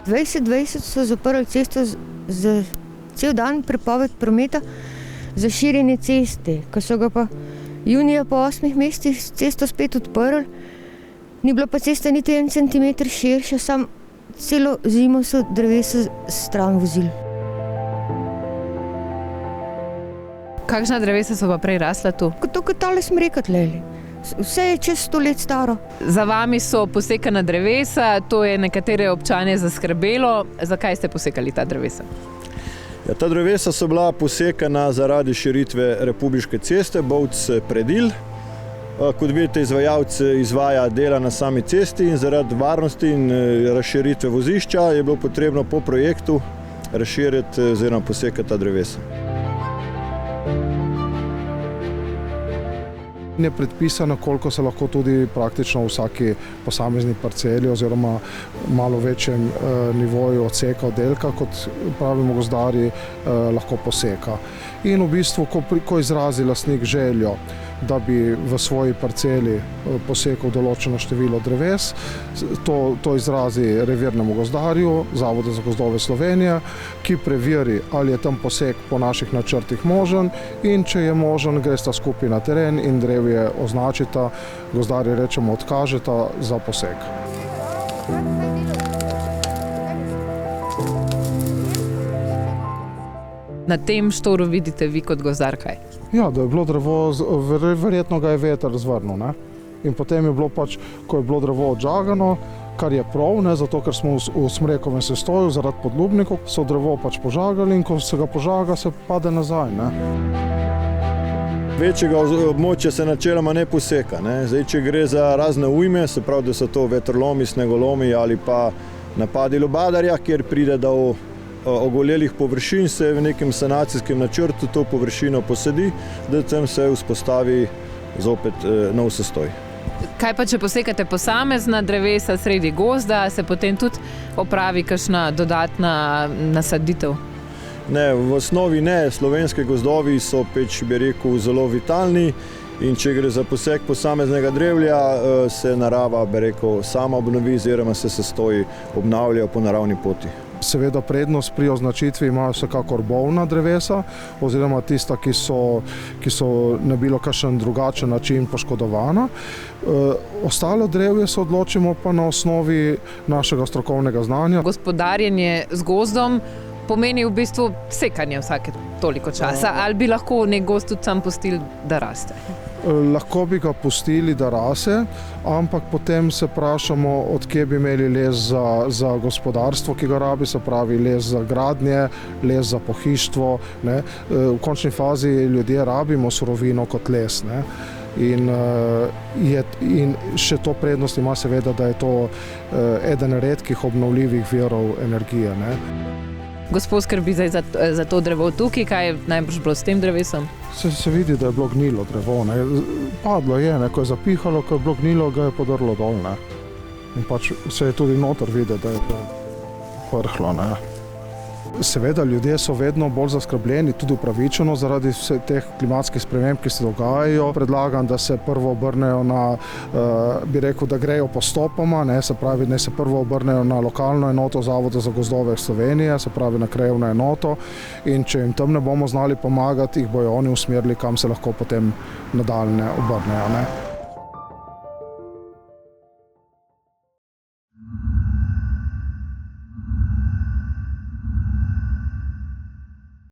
2020 so zaprli cesto za cel dan, prepoved prometa za širjenje ceste, ko so ga pa junija po 8 mesecih cesto spet odprli. Ni bila pa cesta niti 1 centimeter širša, samo celo zimo so drevesa stran vozili. Kakšna drevesa so pa prej rasla tu? To, kot tale smrekat, lejli. Vse je čez 100 let staro. Za vami so posekana drevesa, to je nekatere občane zaskrbelo. Zakaj ste posekali ta drevesa? Ja, ta drevesa so bila posekana zaradi širitve republiške ceste Bovc-Predil. Kot vidite, izvajalec izvaja dela na sami cesti in zaradi varnosti in razširitve vozišča je bilo potrebno po projektu razširiti oziroma posekati ta drevesa. Je predpisano, koliko se lahko tudi praktično v vsaki posamezni parceli oziroma malo večjem nivoju odseka oddelka, kot pravimo gozdarji, lahko poseka. In v bistvu, ko izrazi lastnik željo, da bi v svoji parceli posekal določeno število dreves, to izrazi revirnemu gozdarju, Zavodu za gozdove Slovenije, ki preveri, ali je tam posek po naših načrtih možen in če je možen, gresta skupaj na teren in drevje označita, gozdarji rečemo odkažeta za posek. Na tem štoru vidite vi kot gozdar kaj? Ja, da je bilo drevo, verjetno ga je veter zvrnil, ne? In potem je bilo pač, ko je bilo drevo odžagano, kar je prav, ne, zato ker smo v smrekovem sestoju, zaradi podlubnikov, so drevo pač požagali in ko se ga požaga, se pade nazaj, ne. Večjega območja se načeloma ne poseka, ne. Zdaj, če gre za razne ujme, se pravi, da so to vetrolomi, snegolomi ali pa napadi lubadarja, kjer pride do ogolelih površin, se v nekem sanacijskem načrtu to površino posedi, da tam se vzpostavi zopet nov sestoj. Kaj pa, če posekate posamezna drevesa sredi gozda, se potem tudi opravi kakšna dodatna nasaditev? Ne, v osnovi ne. Slovenski gozdovi so pač, bi rekel, zelo vitalni in če gre za posek posameznega drevja, se narava, bi rekel, sama obnovi oziroma se sestoji obnavljajo po naravni poti. Seveda prednost pri označitvi imajo vsekakor bolna drevesa oziroma tista, ki so na bilo kakšen drugačen način poškodovana. Ostalo drevje se odločimo pa na osnovi našega strokovnega znanja. Gospodarjenje z gozdom pomeni v bistvu sekanje vsake toliko časa, ali bi lahko nek gozd tudi sam pustili, da raste? Lahko bi ga pustili, da rase, ampak potem se vprašamo, od kje bi imeli les za gospodarstvo, ki ga rabi, se pravi les za gradnje, les za pohištvo, ne. V končni fazi ljudje rabimo surovino kot les, ne. In še to prednost ima seveda, da je to eden redkih obnovljivih virov energije, ne. Gospod skrbi za to drevo tukaj, kaj je najbrž bilo s tem drevesom? Se vidi, da je bilo gnilo drevo, ne. Padlo je, ne, ko je zapihalo, ko je bilo gnilo, ga je podrlo dol, ne. In pač se je tudi noter videti, da je to prhlo, ne. Seveda, ljudje so vedno bolj zaskrbljeni, tudi upravičeno, zaradi vseh teh klimatskih sprememb, ki se dogajajo. Predlagam, da se prvo obrnejo na, bi rekel, da grejo postopoma, ne, se pravi, ne se prvo obrnejo na lokalno enoto Zavoda za gozdove Slovenije, se pravi na krajevno enoto, in če jim tam ne bomo znali pomagati, jih bojo oni usmerili, kam se lahko potem nadaljnje obrnejo, ne.